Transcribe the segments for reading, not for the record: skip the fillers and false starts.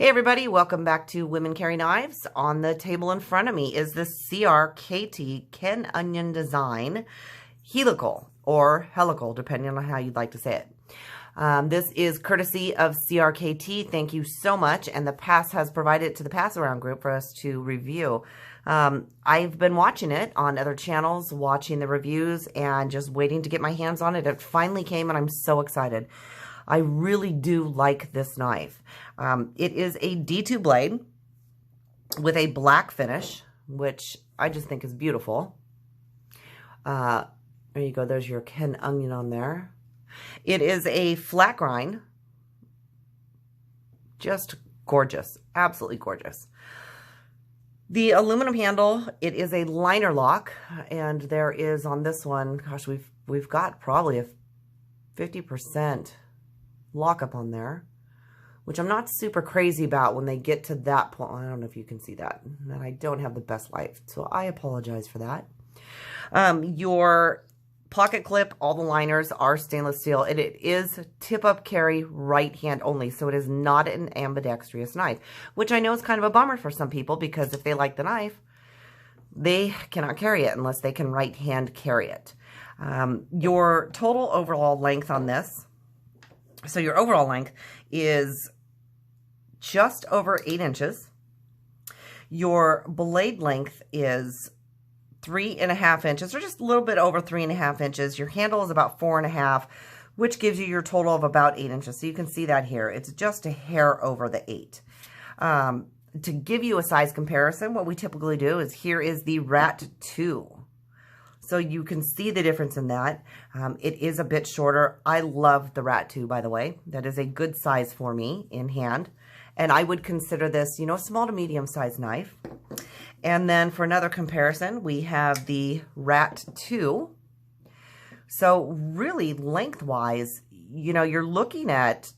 Hey everybody, welcome back to Women Carry Knives. On the table in front of me is the CRKT Ken Onion Design Helical, or Helical, depending on how you'd like to say it. This is courtesy of CRKT. Thank you so much. And the Pass has provided it to the Pass Around group for us to review. I've been watching it on other channels, watching the reviews, and just waiting to get my hands on it. It finally came, and I'm so excited. I really do like this knife. It is a D2 blade with a black finish, which I just think is beautiful. There you go. There's your Ken Onion on there. It is a flat grind. Just gorgeous. Absolutely gorgeous. The aluminum handle, it is a liner lock, and there is on this one, gosh, we've got probably a 50% lockup on there, which I'm not super crazy about when they get to that point. I don't know if you can see that, and I don't have the best light, so I apologize for that. Your pocket clip, all the liners are stainless steel, and it is tip-up carry right hand only, so it is not an ambidextrous knife, which I know is kind of a bummer for some people, because if they like the knife, they cannot carry it unless they can right hand carry it. Your total overall length on this, so your overall length is just over 8 inches. Your blade length is 3.5 inches, or just a little bit over 3.5 inches. Your handle is about 4.5, which gives you your total of about 8 inches. So you can see that here. It's just a hair over the 8. To give you a size comparison, what we typically do is here is the Rat 2. So you can see the difference in that. It is a bit shorter. I love the Rat 2, by the way. That is a good size for me in hand. And I would consider this, you know, a small to medium sized knife. And then for another comparison, we have the Rat 2. So really lengthwise, you know, you're looking at,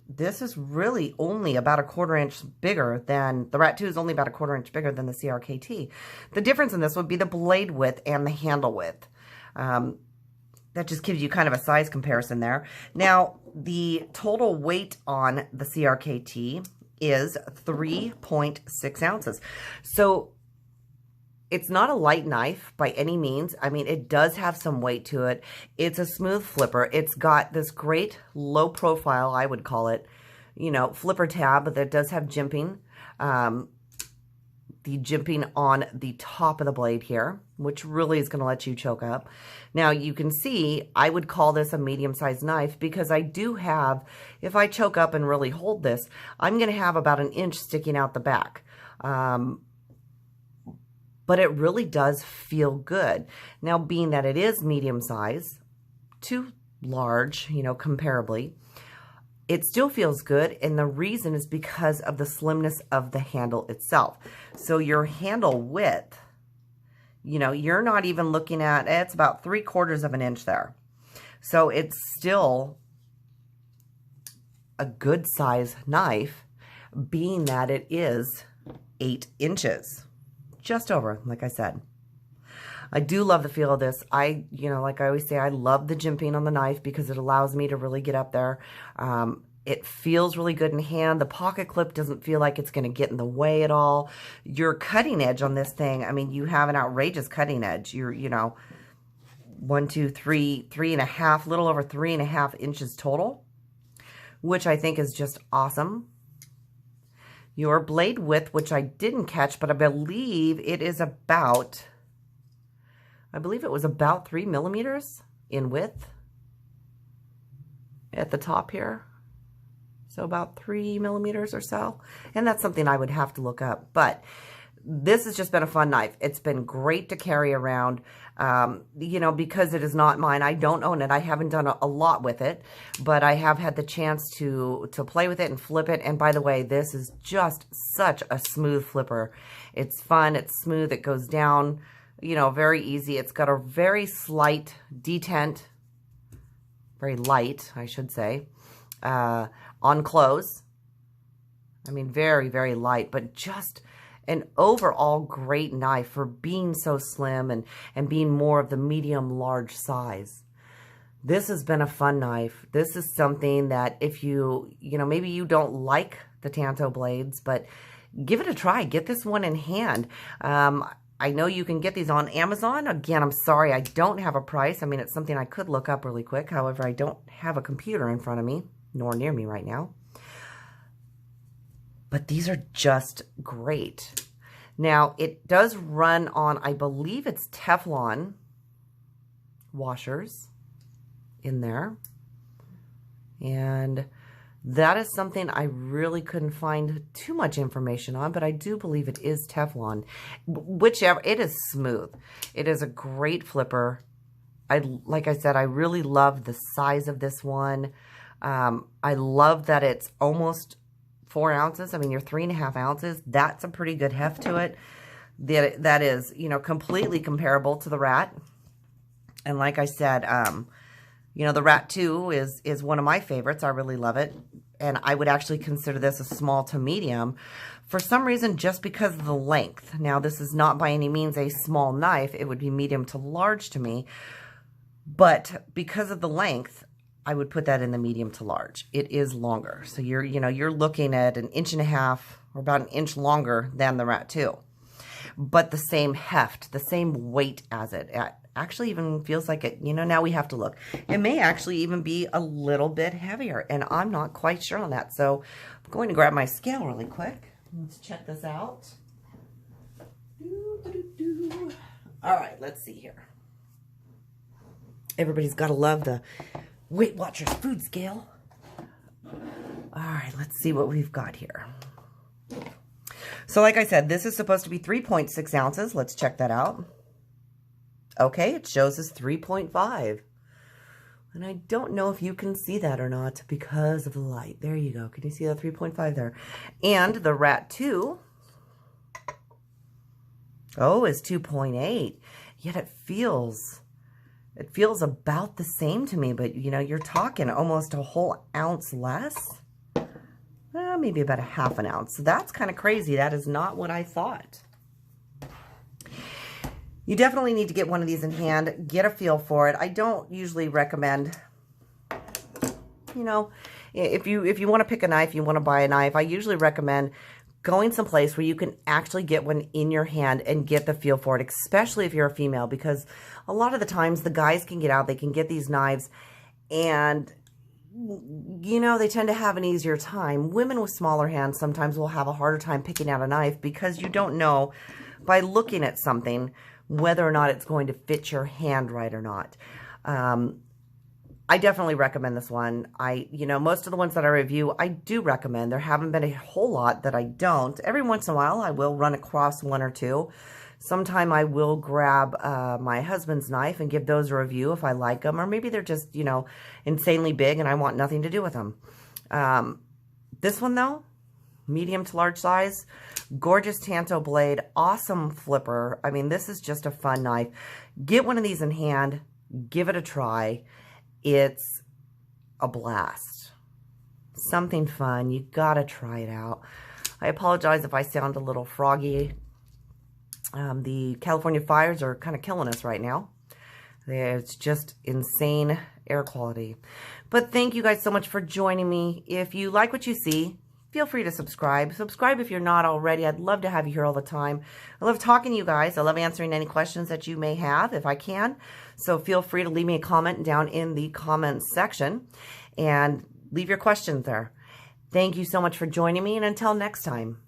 this is really only about a 1/4 inch bigger than, the Rat 2 is only about a 1/4 inch bigger than the CRKT. The difference in this would be the blade width and the handle width. That just gives you kind of a size comparison there. Now, the total weight on the CRKT is 3.6 ounces. So it's not a light knife by any means. I mean, it does have some weight to it. It's a smooth flipper. It's got this great low profile, I would call it, you know, flipper tab that does have jimping. The jimping on the top of the blade here, which really is going to let you choke up. Now you can see, I would call this a medium-sized knife because I do have, if I choke up and really hold this, I'm going to have about 1 inch sticking out the back. But it really does feel good. Now, being that it is medium size to large, you know, comparably, it still feels good, and the reason is because of the slimness of the handle itself. So your handle width, you know, you're not even looking at, it's about 3/4 of an inch there. So it's still a good size knife, being that it is 8 inches. Just over, like I said. I do love the feel of this. You know, like I always say, I love the jimping on the knife because it allows me to really get up there. It feels really good in hand. The pocket clip doesn't feel like it's going to get in the way at all. Your cutting edge on this thing, I mean, you have an outrageous cutting edge. You're, you know, 1, 2, 3, 3.5, little over 3.5 inches total, which I think is just awesome. Your blade width, which I didn't catch, but I believe it is about, I believe it was about 3 millimeters in width at the top here. So about 3 millimeters or so. And that's something I would have to look up. But this has just been a fun knife. It's been great to carry around, you know, because it is not mine. I don't own it. I haven't done a lot with it, but I have had the chance to play with it and flip it. And by the way, this is just such a smooth flipper. It's fun. It's smooth. It goes down, you know, very easy. It's got a very slight detent, very light, I should say, on close. I mean, very, very light, but just an overall great knife for being so slim and being more of the medium large size. This has been a fun knife. This is something that if you know, maybe you don't like the Tanto blades, but give it a try. Get this one in hand. I know you can get these on Amazon. Again, I'm sorry, I don't have a price. I mean, it's something I could look up really quick. However, I don't have a computer in front of me, nor near me right now. But these are just great. Now, it does run on, I believe it's Teflon washers in there. And that is something I really couldn't find too much information on, but I do believe it is Teflon. Whichever, it is smooth. It is a great flipper. Like I said, I really love the size of this one. I love that it's almost 4 ounces. I mean, you're 3.5 ounces. That's a pretty good heft to it. That is, you know, completely comparable to the Rat. And like I said, you know, the Rat 2 is one of my favorites. I really love it. And I would actually consider this a small to medium for some reason, just because of the length. Now, this is not by any means a small knife. It would be medium to large to me. But because of the length, I would put that in the medium to large. It is longer. So you're looking at 1.5 inches or about 1 inch longer than the Rat 2. But the same heft, the same weight as it. Actually even feels like it, you know, now we have to look. It may actually even be a little bit heavier, and I'm not quite sure on that. So I'm going to grab my scale really quick. Let's check this out. All right, let's see here. Everybody's got to love the Weight Watchers food scale. All right, let's see what we've got here. So like I said, this is supposed to be 3.6 ounces. Let's check that out. Okay, it shows us 3.5. And I don't know if you can see that or not because of the light. There you go. Can you see that 3.5 there? And the Rat 2, is 2.8. Yet it feels about the same to me. But, you know, you're talking almost a whole ounce less. Well, maybe about 1/2 ounce. So that's kind of crazy. That is not what I thought. You definitely need to get one of these in hand, get a feel for it. I don't usually recommend, you know, if you want to pick a knife, you want to buy a knife, I usually recommend going someplace where you can actually get one in your hand and get the feel for it, especially if you're a female, because a lot of the times the guys can get out, they can get these knives, and, you know, they tend to have an easier time. Women with smaller hands sometimes will have a harder time picking out a knife because you don't know by looking at something whether or not it's going to fit your hand right or not. I definitely recommend this one. You know, most of the ones that I review, I do recommend. There haven't been a whole lot that I don't. Every once in a while, I will run across one or two. Sometime I will grab my husband's knife and give those a review if I like them, or maybe they're just, you know, insanely big and I want nothing to do with them. This one, though, medium to large size, gorgeous Tanto blade, awesome flipper. I mean, this is just a fun knife. Get one of these in hand, give it a try. It's a blast. Something fun. You gotta try it out. I apologize if I sound a little froggy. The California fires are kind of killing us right now. It's just insane air quality. But thank you guys so much for joining me. If you like what you see, feel free to subscribe. Subscribe if you're not already. I'd love to have you here all the time. I love talking to you guys. I love answering any questions that you may have if I can. So feel free to leave me a comment down in the comments section and leave your questions there. Thank you so much for joining me, and until next time.